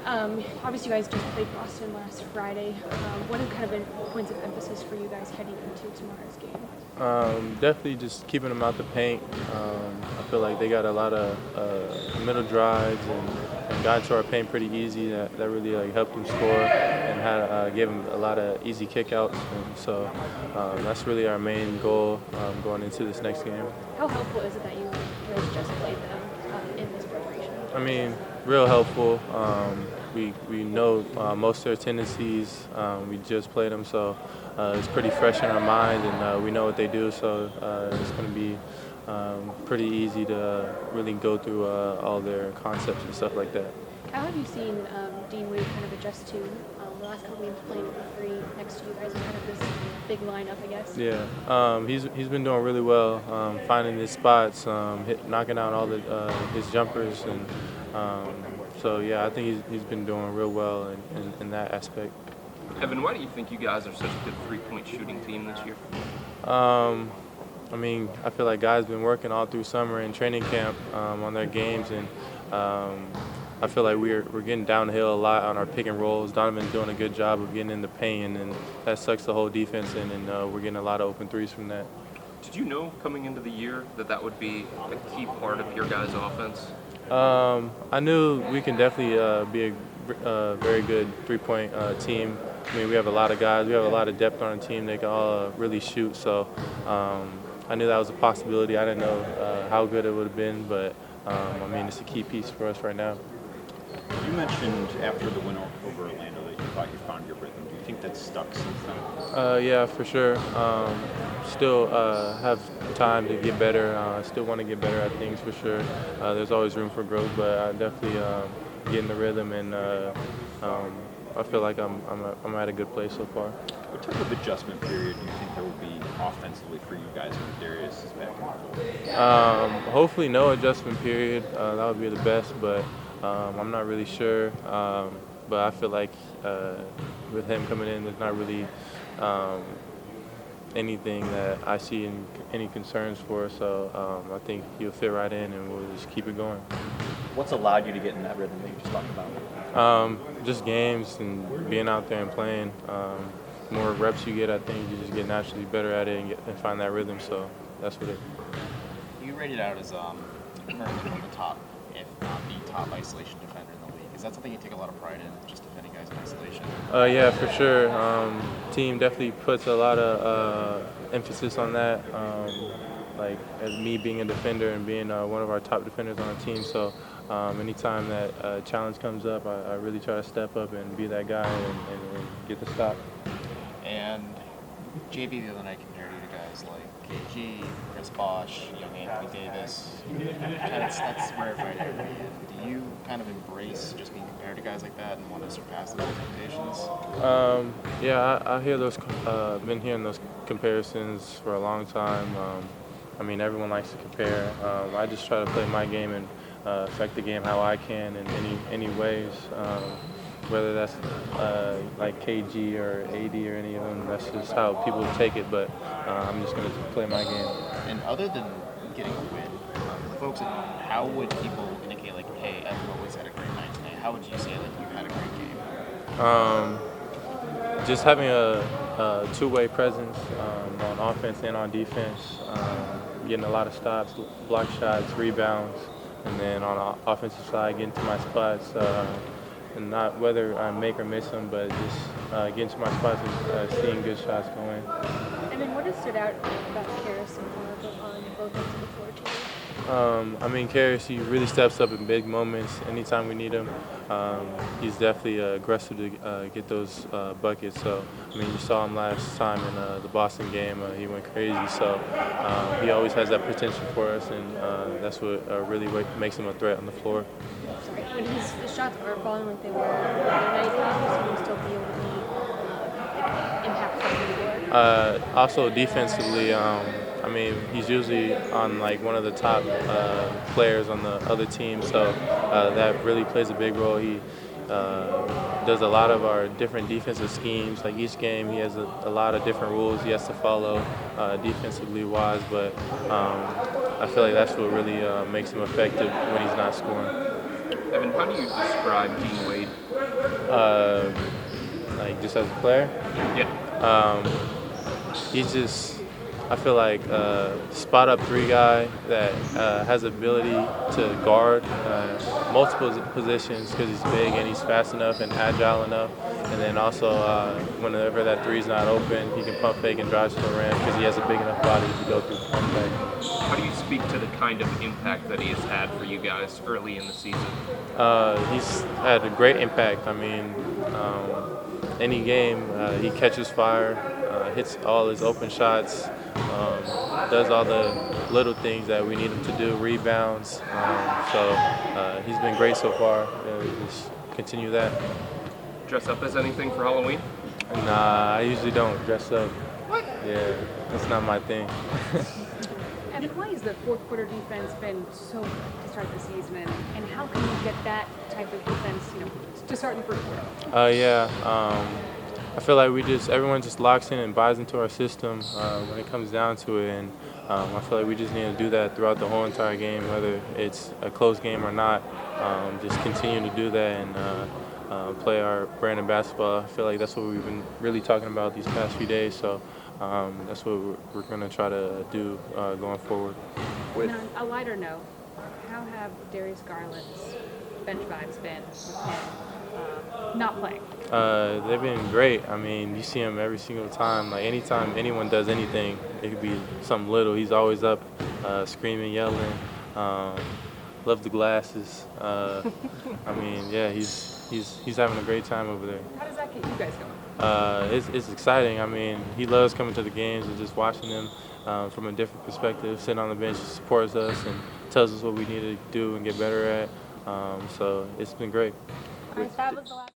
Obviously, you guys just played Boston last Friday. What have kind of been points of emphasis for you guys heading into tomorrow's game? Definitely just keeping them out the paint. I feel like they got a lot of middle drives and got into our paint pretty easy. That really helped them score and gave them a lot of easy kickouts. And so that's really our main goal going into this next game. How helpful is it that you guys just played them in this preparation? I mean, real helpful. We know most of their tendencies. We just played them, so it's pretty fresh in our mind, and we know what they do. So it's going to be pretty easy to really go through all their concepts and stuff like that. How have you seen Dean Wade kind of adjust to the last couple games playing with the three next to you guys, and kind of this big lineup, I guess? Yeah, he's been doing really well, finding his spots, knocking out all his jumpers, and so yeah, I think he's been doing real well in that aspect. Evan, why do you think you guys are such a good three-point shooting team this year? I mean, I feel like guys been working all through summer and training camp on their games, and I feel like we're getting downhill a lot on our pick and rolls. Donovan's doing a good job of getting in the paint, and that sucks the whole defense in, and we're getting a lot of open threes from that. Did you know coming into the year that would be a key part of your guys' offense? I knew we can definitely be a very good three-point team. I mean, we have a lot of guys. We have a lot of depth on the team. They can all really shoot. So I knew that was a possibility. I didn't know how good it would have been, but I mean, it's a key piece for us right now. You mentioned after the win over Orlando that you thought you found your rhythm. Do you think that's stuck since then? Yeah, for sure. Still have time to get better. I still want to get better at things for sure. There's always room for growth, but I definitely getting the rhythm, and I feel like I'm at a good place so far. What type of adjustment period do you think there will be offensively for you guys when Darius is back in the fold? Hopefully no adjustment period. That would be the best, but I'm not really sure. But I feel like with him coming in, there's not really anything that I see any concerns for. So I think he'll fit right in, and we'll just keep it going. What's allowed you to get in that rhythm that you just talked about? Just games and being out there and playing. More reps you get, I think you just get naturally better at it and find that rhythm. So that's what it is. You rated out as currently one of the top, if not the top, isolation defender in the league. Is that something you take a lot of pride in, just defending guys in isolation? Yeah, for sure. Team definitely puts a lot of emphasis on that. Like as me being a defender and being one of our top defenders on the team. So anytime that challenge comes up, I really try to step up and be that guy and get the stop. And JV the other night compared you to guys like KG, Chris Bosh, young Anthony Davis. That's rarefied air. Do you kind of embrace just being compared to guys like that and want to surpass those expectations? Yeah, I hear those. Been hearing those comparisons for a long time. I mean, everyone likes to compare. I just try to play my game and affect the game how I can in any ways. Whether that's like KG or AD or any of them, that's just how people take it. But I'm just going to play my game. And other than getting a win, folks, how would people indicate like, hey, Evan Mobley's had a great night tonight? How would you say like you had a great game? Just having a two-way presence on offense and on defense, getting a lot of stops, block shots, rebounds, and then on the offensive side, getting to my spots, and not whether I make or miss them, but just getting to my spots and seeing good shots going. And then what has stood out about Karis and Marco on both ends of the floor to you? I mean, Karis, he really steps up in big moments anytime we need him. He's definitely aggressive to get those buckets. So, I mean, you saw him last time in the Boston game. He went crazy. So he always has that potential for us, and that's what really makes him a threat on the floor. Sorry, when his shots aren't falling like they were the other night, how do you still be able to be impactful on the floor? Also, defensively, I mean, he's usually on like one of the top players on the other team, so that really plays a big role. He does a lot of our different defensive schemes. Like each game, he has a lot of different rules he has to follow defensively wise, but I feel like that's what really makes him effective when he's not scoring. Evan, how do you describe Dean Wade Like just as a player. Yeah. He's just, I feel like spot up three guy that has ability to guard multiple positions because he's big and he's fast enough and agile enough. And then also whenever that three's not open, he can pump fake and drive to the rim because he has a big enough body to go through pump fake. How do you speak to the kind of impact that he has had for you guys early in the season? He's had a great impact. I mean, any game, he catches fire, hits all his open shots, does all the little things that we need him to do, rebounds. So he's been great so far. Just continue that. Dress up as anything for Halloween? Nah, I usually don't dress up. What? Yeah, that's not my thing. And why has the fourth quarter defense been so good to start the season? And how can you get that type of defense, to start in the first quarter? I feel like everyone just locks in and buys into our system when it comes down to it. And I feel like we just need to do that throughout the whole entire game, whether it's a close game or not. Just continue to do that and play our brand of basketball. I feel like that's what we've been really talking about these past few days. So that's what we're going to try to do going forward. And on a lighter note, how have Darius Garland's bench vibes been with him not playing? They've been great. I mean, you see him every single time. Like anytime anyone does anything, it could be something little. He's always up, screaming, yelling. Love the glasses. I mean, yeah, he's having a great time over there. How does that get you guys going? It's exciting. I mean, he loves coming to the games and just watching them from a different perspective. Sitting on the bench, he supports us and tells us what we need to do and get better at. So it's been great. All right, that was the last.